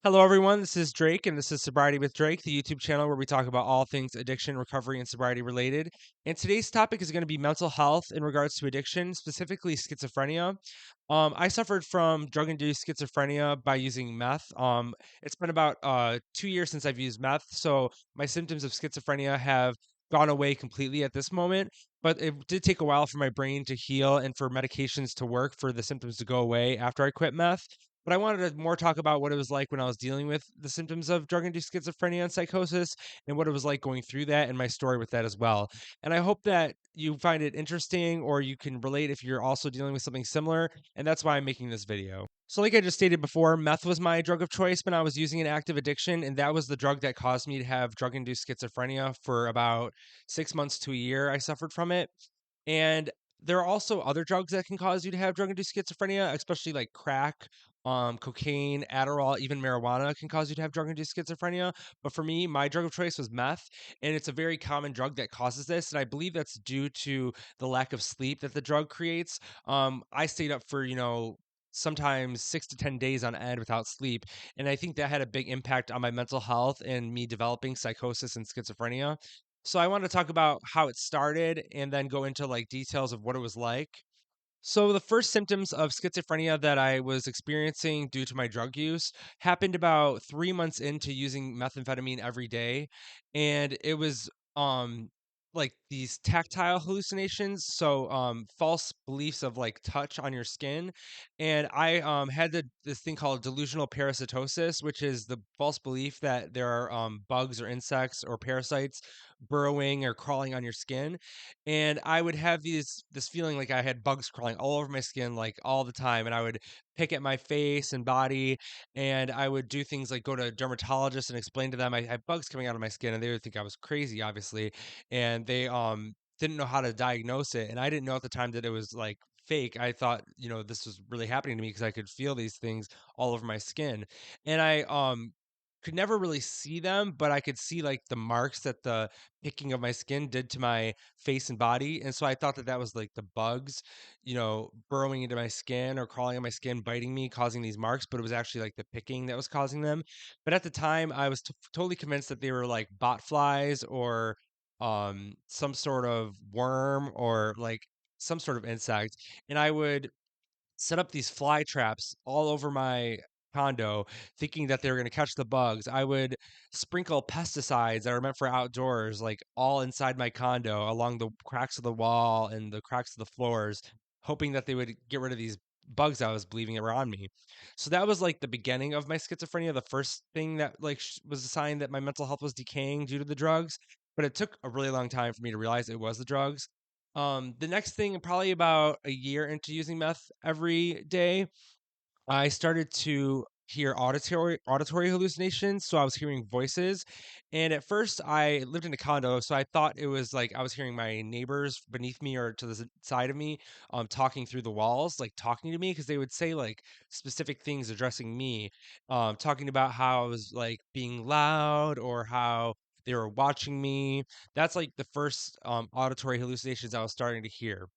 Hello, everyone. This is Drake, and this is Sobriety with Drake, the YouTube channel where we talk about all things addiction, recovery, and sobriety related. And today's topic is going to be mental health in regards to addiction, specifically schizophrenia. I suffered from drug-induced schizophrenia by using meth. It's been about 2 years since I've used meth, so my symptoms of schizophrenia have gone away completely at this moment. But it did take a while for my brain to heal and for medications to work for the symptoms to go away after I quit meth. But I wanted to more talk about what it was like when I was dealing with the symptoms of drug-induced schizophrenia and psychosis, and what it was like going through that, and my story with that as well. And I hope that you find it interesting or you can relate if you're also dealing with something similar, and that's why I'm making this video. So like I just stated before, meth was my drug of choice when I was using an active addiction, and that was the drug that caused me to have drug-induced schizophrenia for about 6 months to a year. I suffered from it. And there are also other drugs that can cause you to have drug-induced schizophrenia, especially like crack, cocaine, Adderall, even marijuana can cause you to have drug-induced schizophrenia. But for me, my drug of choice was meth, and it's a very common drug that causes this. And I believe that's due to the lack of sleep that the drug creates. I stayed up for, sometimes 6 to 10 days on end without sleep. And I think that had a big impact on my mental health and me developing psychosis and schizophrenia. So I want to talk about how it started and then go into like details of what it was like. So the first symptoms of schizophrenia that I was experiencing due to my drug use happened about 3 months into using methamphetamine every day, and it was like these tactile hallucinations, so false beliefs of like touch on your skin, and I had this thing called delusional parasitosis, which is the false belief that there are bugs or insects or parasites burrowing or crawling on your skin, and I would have this feeling like I had bugs crawling all over my skin, like, all the time, and I would pick at my face and body, and I would do things like go to a dermatologist and explain to them I have bugs coming out of my skin, and they would think I was crazy, obviously, and they, didn't know how to diagnose it, and I didn't know at the time that it was, like, fake. I thought, this was really happening to me because I could feel these things all over my skin, and I, could never really see them, but I could see, like, the marks that the picking of my skin did to my face and body, and so I thought that that was, like, the bugs, burrowing into my skin or crawling on my skin, biting me, causing these marks, but it was actually, like, the picking that was causing them. But at the time, I was totally convinced that they were, like, bot flies or, some sort of worm or, like, some sort of insect, and I would set up these fly traps all over my condo thinking that they were going to catch the bugs. I would sprinkle pesticides that are meant for outdoors, like all inside my condo, along the cracks of the wall and the cracks of the floors, hoping that they would get rid of these bugs I was believing were on me. So that was like the beginning of my schizophrenia. The first thing that like was a sign that my mental health was decaying due to the drugs, but it took a really long time for me to realize it was the drugs. The next thing, probably about a year into using meth every day, I started to hear auditory hallucinations. So I was hearing voices, and at first I lived in a condo, so I thought it was like I was hearing my neighbors beneath me or to the side of me, talking through the walls, like talking to me because they would say like specific things addressing me, talking about how I was like being loud or how they were watching me. That's like the first auditory hallucinations I was starting to hear.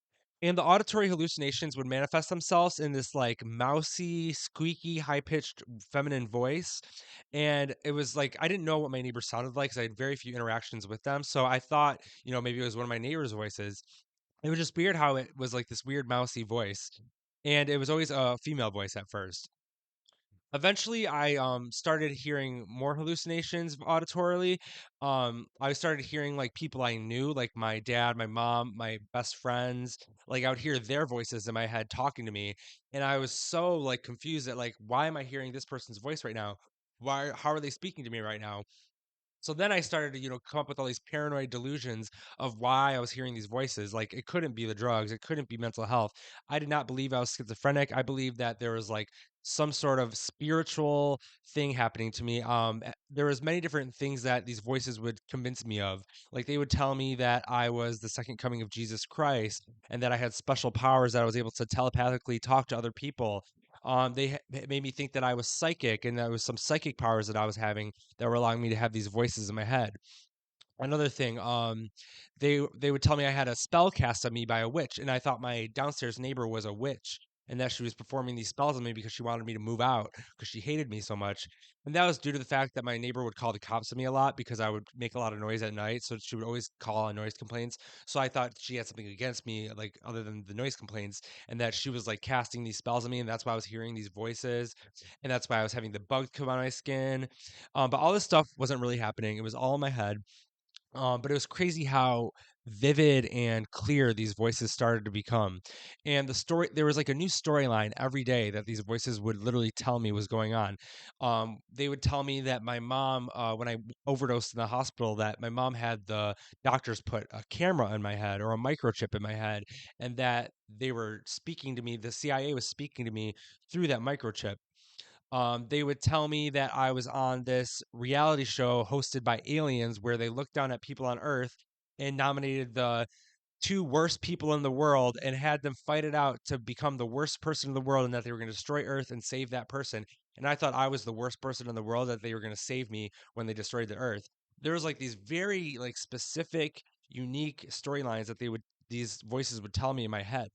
And the auditory hallucinations would manifest themselves in this like mousy, squeaky, high-pitched feminine voice. And it was like I didn't know what my neighbors sounded like because I had very few interactions with them. So I thought, maybe it was one of my neighbors' voices. It was just weird how it was like this weird mousy voice. And it was always a female voice at first. Eventually, I started hearing more hallucinations auditorily. I started hearing like people I knew, like my dad, my mom, my best friends. Like I would hear their voices in my head talking to me, and I was so like confused at like why am I hearing this person's voice right now? Why? How are they speaking to me right now? So then I started to, come up with all these paranoid delusions of why I was hearing these voices. Like it couldn't be the drugs, it couldn't be mental health. I did not believe I was schizophrenic. I believed that there was like some sort of spiritual thing happening to me. There was many different things that these voices would convince me of. Like they would tell me that I was the second coming of Jesus Christ and that I had special powers that I was able to telepathically talk to other people. It made me think that I was psychic and there was some psychic powers that I was having that were allowing me to have these voices in my head. Another thing, they would tell me I had a spell cast on me by a witch, and I thought my downstairs neighbor was a witch. and that she was performing these spells on me because she wanted me to move out because she hated me so much. And that was due to the fact that my neighbor would call the cops on me a lot because I would make a lot of noise at night. So she would always call on noise complaints. So I thought she had something against me, like other than the noise complaints, and that she was like casting these spells on me. And that's why I was hearing these voices. And that's why I was having the bugs come on my skin. But all this stuff wasn't really happening. It was all in my head. But it was crazy how vivid and clear these voices started to become. And there was like a new storyline every day that these voices would literally tell me was going on. They would tell me that my mom, when I overdosed in the hospital, that my mom had the doctors put a camera in my head or a microchip in my head, and that they were speaking to me, the CIA was speaking to me through that microchip. They would tell me that I was on this reality show hosted by aliens where they looked down at people on Earth and nominated the two worst people in the world and had them fight it out to become the worst person in the world, and that they were going to destroy Earth and save that person. And I thought I was the worst person in the world, that they were going to save me when they destroyed the Earth. There was like these very like specific, unique storylines that these voices would tell me in my head,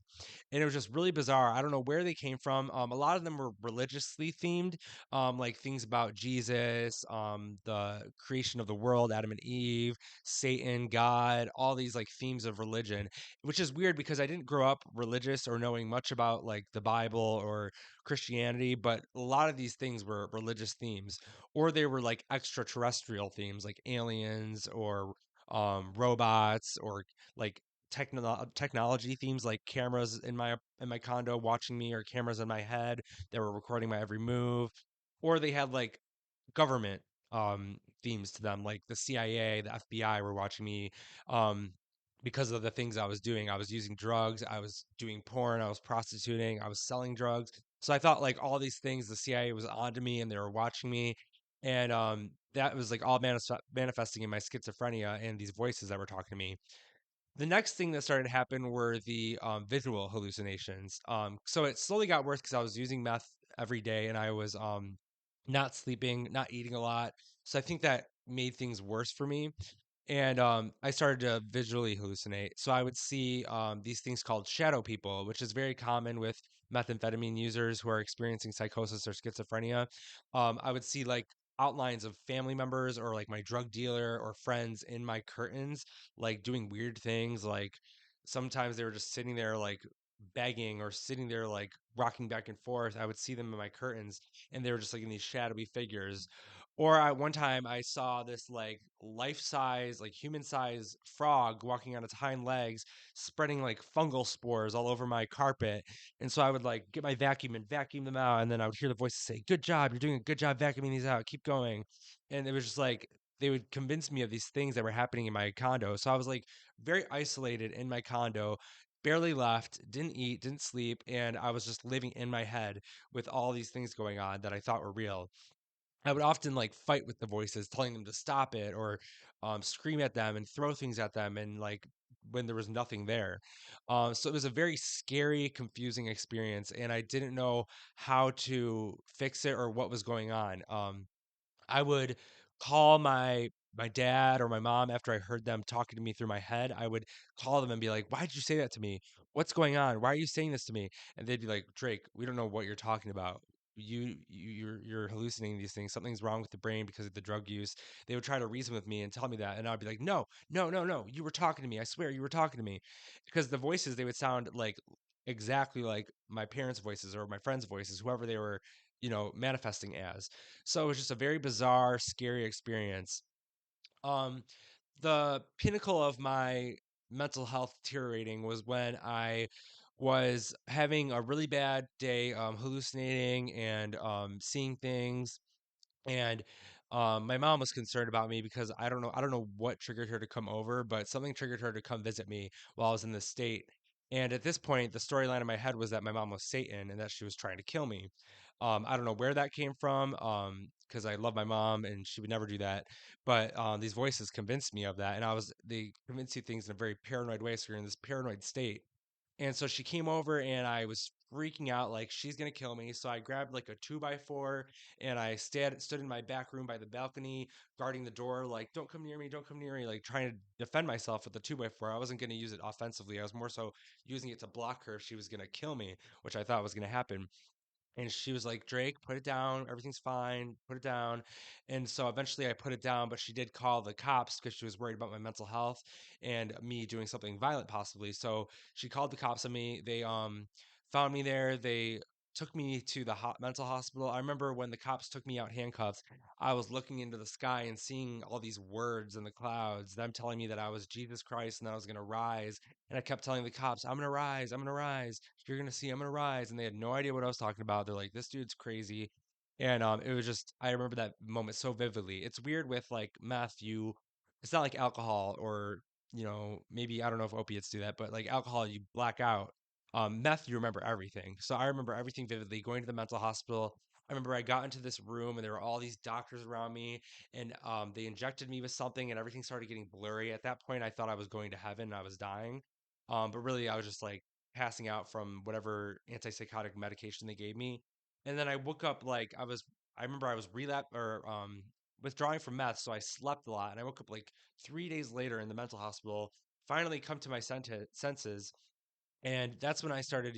and it was just really bizarre. I don't know where they came from. A lot of them were religiously themed, like things about Jesus, the creation of the world, Adam and Eve, Satan, God, all these like themes of religion, which is weird because I didn't grow up religious or knowing much about like the Bible or Christianity, but a lot of these things were religious themes, or they were like extraterrestrial themes, like aliens or robots, or like technology themes, like cameras in my condo watching me, or cameras in my head that were recording my every move, or they had like government themes to them, like the CIA, the FBI were watching me um because of the things I was doing. I was using drugs, I was doing porn, I was prostituting, I was selling drugs. So I thought like all these things, the CIA was onto me and they were watching me. And that was like all manifesting in my schizophrenia and these voices that were talking to me. The next thing that started to happen were the visual hallucinations. So it slowly got worse because I was using meth every day, and I was not sleeping, not eating a lot. So I think that made things worse for me. And I started to visually hallucinate. So I would see these things called shadow people, which is very common with methamphetamine users who are experiencing psychosis or schizophrenia. I would see like outlines of family members or like my drug dealer or friends in my curtains, like doing weird things. Like sometimes they were just sitting there like begging, or sitting there like rocking back and forth. I would see them in my curtains, and they were just like in these shadowy figures. Or at one time, I saw this like life size, like human size frog walking on its hind legs, spreading like fungal spores all over my carpet. And so I would like get my vacuum and vacuum them out. And then I would hear the voices say, "Good job. You're doing a good job vacuuming these out. Keep going." And it was just like, they would convince me of these things that were happening in my condo. So I was like very isolated in my condo, barely left, didn't eat, didn't sleep. And I was just living in my head with all these things going on that I thought were real. I would often like fight with the voices, telling them to stop it, or scream at them and throw things at them, and like when there was nothing there. So it was a very scary, confusing experience, and I didn't know how to fix it or what was going on. I would call my dad or my mom after I heard them talking to me through my head. I would call them and be like, "Why did you say that to me? What's going on? Why are you saying this to me?" And they'd be like, "Drake, we don't know what you're talking about. You're hallucinating these things. Something's wrong with the brain because of the drug use." They would try to reason with me and tell me that, and I'd be like, "No, no, no, no. You were talking to me. I swear you were talking to me." Because the voices, they would sound like exactly like my parents' voices or my friends' voices, whoever they were, manifesting as. So it was just a very bizarre, scary experience. Um, the pinnacle of my mental health deteriorating was when I was having a really bad day, hallucinating and seeing things. And my mom was concerned about me because I don't know what triggered her to come over, but something triggered her to come visit me while I was in this state. And at this point, the storyline in my head was that my mom was Satan and that she was trying to kill me. I don't know where that came from, because I love my mom and she would never do that. But these voices convinced me of that, and they convince you things in a very paranoid way. So you're in this paranoid state. And so she came over and I was freaking out like she's gonna kill me. So I grabbed like a 2x4 and I stood in my back room by the balcony, guarding the door, like, don't come near me, don't come near me, like trying to defend myself with the 2x4. I wasn't gonna use it offensively. I was more so using it to block her if she was gonna kill me, which I thought was gonna happen. And she was like, Drake, put it down. Everything's fine. Put it down. And so eventually I put it down, but she did call the cops because she was worried about my mental health and me doing something violent possibly. So she called the cops on me. They found me there. They took me to the mental hospital. I remember when the cops took me out handcuffed, I was looking into the sky and seeing all these words in the clouds, them telling me that I was Jesus Christ and that I was going to rise. And I kept telling the cops, I'm going to rise. I'm going to rise. You're gonna see I'm gonna rise. And they had no idea what I was talking about. They're like, this dude's crazy. And it was just I remember that moment so vividly. It's weird with like meth, it's not like alcohol or maybe I don't know if opiates do that, but like alcohol, you black out. Meth, you remember everything. So I remember everything vividly, going to the mental hospital. I remember I got into this room and there were all these doctors around me and they injected me with something and everything started getting blurry. At that point, I thought I was going to heaven and I was dying. But really, I was just like passing out from whatever antipsychotic medication they gave me. And then I woke up like I remember I was relapse or withdrawing from meth, so I slept a lot. And I woke up like 3 days later in the mental hospital, finally come to my senses. And that's when I started,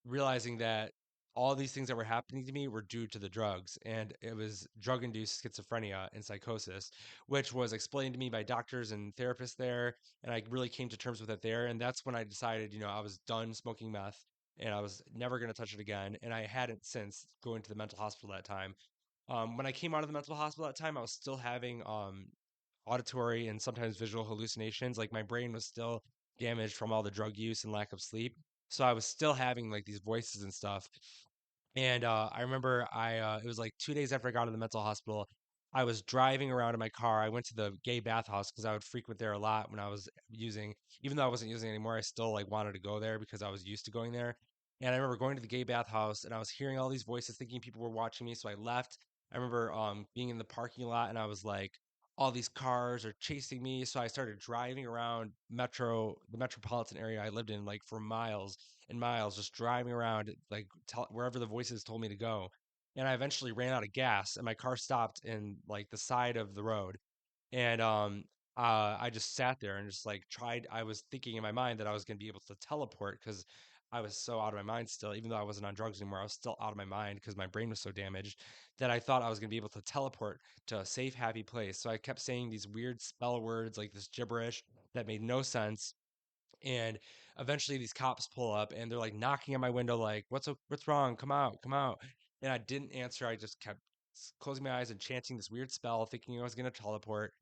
realizing that all these things that were happening to me were due to the drugs, and it was drug induced schizophrenia and psychosis, which was explained to me by doctors and therapists there. And I really came to terms with it there. And that's when I decided, I was done smoking meth and I was never going to touch it again. And I hadn't since going to the mental hospital that time. When I came out of the mental hospital that time, I was still having auditory and sometimes visual hallucinations. Like my brain was still damaged from all the drug use and lack of sleep. So I was still having like these voices and stuff. And I remember it was like 2 days after I got out of the mental hospital. I was driving around in my car. I went to the gay bathhouse because I would frequent there a lot when I was using, even though I wasn't using it anymore, I still like wanted to go there because I was used to going there. And I remember going to the gay bathhouse and I was hearing all these voices thinking people were watching me. So I left. I remember being in the parking lot and I was like, all these cars are chasing me. So I started driving around the metropolitan area I lived in, like for miles and miles, just driving around, like wherever the voices told me to go. And I eventually ran out of gas, and my car stopped in like the side of the road. And I just sat there and just like tried. I was thinking in my mind that I was going to be able to teleport because I was so out of my mind still, even though I wasn't on drugs anymore. I was still out of my mind because my brain was so damaged that I thought I was going to be able to teleport to a safe, happy place. So I kept saying these weird spell words, like this gibberish that made no sense. And eventually these cops pull up and they're like knocking on my window, like, what's wrong? Come out, come out. And I didn't answer. I just kept closing my eyes and chanting this weird spell, thinking I was going to teleport.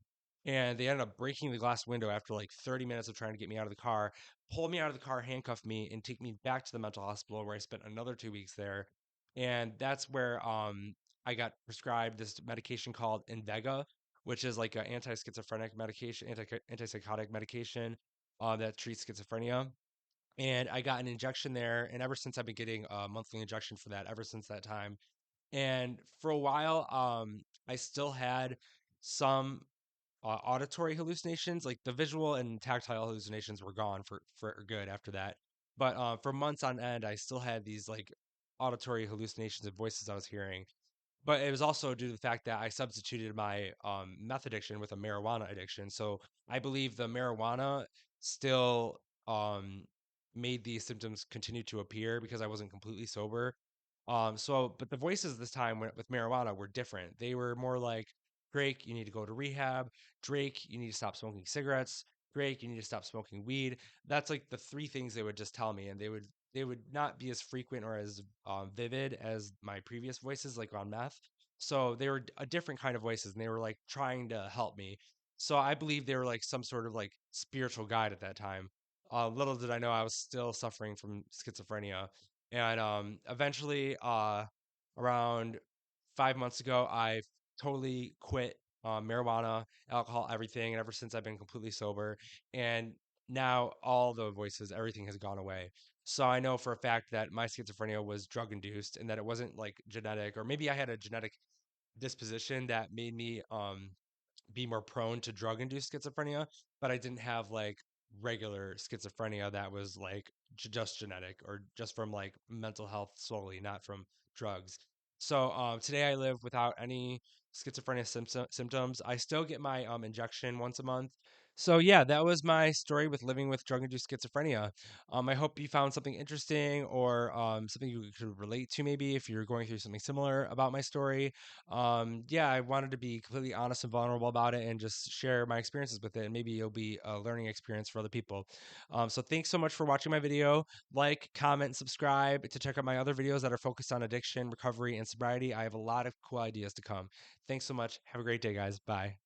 And they ended up breaking the glass window after like 30 minutes of trying to get me out of the car, pull me out of the car, handcuff me, and take me back to the mental hospital where I spent another 2 weeks there. And that's where I got prescribed this medication called Invega, which is like an anti-schizophrenic medication, antipsychotic medication that treats schizophrenia. And I got an injection there, and ever since I've been getting a monthly injection for that ever since that time. And for a while, I still had some auditory hallucinations, like the visual and tactile hallucinations were gone for good after that. But for months on end, I still had these like auditory hallucinations and voices I was hearing. But it was also due to the fact that I substituted my meth addiction with a marijuana addiction. So I believe the marijuana still made these symptoms continue to appear because I wasn't completely sober. But the voices this time with marijuana were different. They were more like, Drake, you need to go to rehab. Drake, you need to stop smoking cigarettes. Drake, you need to stop smoking weed. That's like the three things they would just tell me, and they would not be as frequent or as vivid as my previous voices, like on meth. So they were a different kind of voices, and they were like trying to help me. So I believe they were like some sort of like spiritual guide at that time. Little did I know I was still suffering from schizophrenia, and eventually, around 5 months ago, I totally quit marijuana, alcohol, everything, and ever since I've been completely sober. And now all the voices, everything has gone away. So I know for a fact that my schizophrenia was drug induced and that it wasn't like genetic, or maybe I had a genetic disposition that made me be more prone to drug induced schizophrenia, but I didn't have like regular schizophrenia that was like just genetic or just from like mental health solely, not from drugs. So today I live without any schizophrenia symptoms. I still get my injection once a month. So yeah, that was my story with living with drug-induced schizophrenia. I hope you found something interesting or something you could relate to maybe if you're going through something similar about my story. Yeah, I wanted to be completely honest and vulnerable about it and just share my experiences with it. And maybe it'll be a learning experience for other people. So thanks so much for watching my video. Like, comment, and subscribe to check out my other videos that are focused on addiction, recovery, and sobriety. I have a lot of cool ideas to come. Thanks so much. Have a great day, guys. Bye.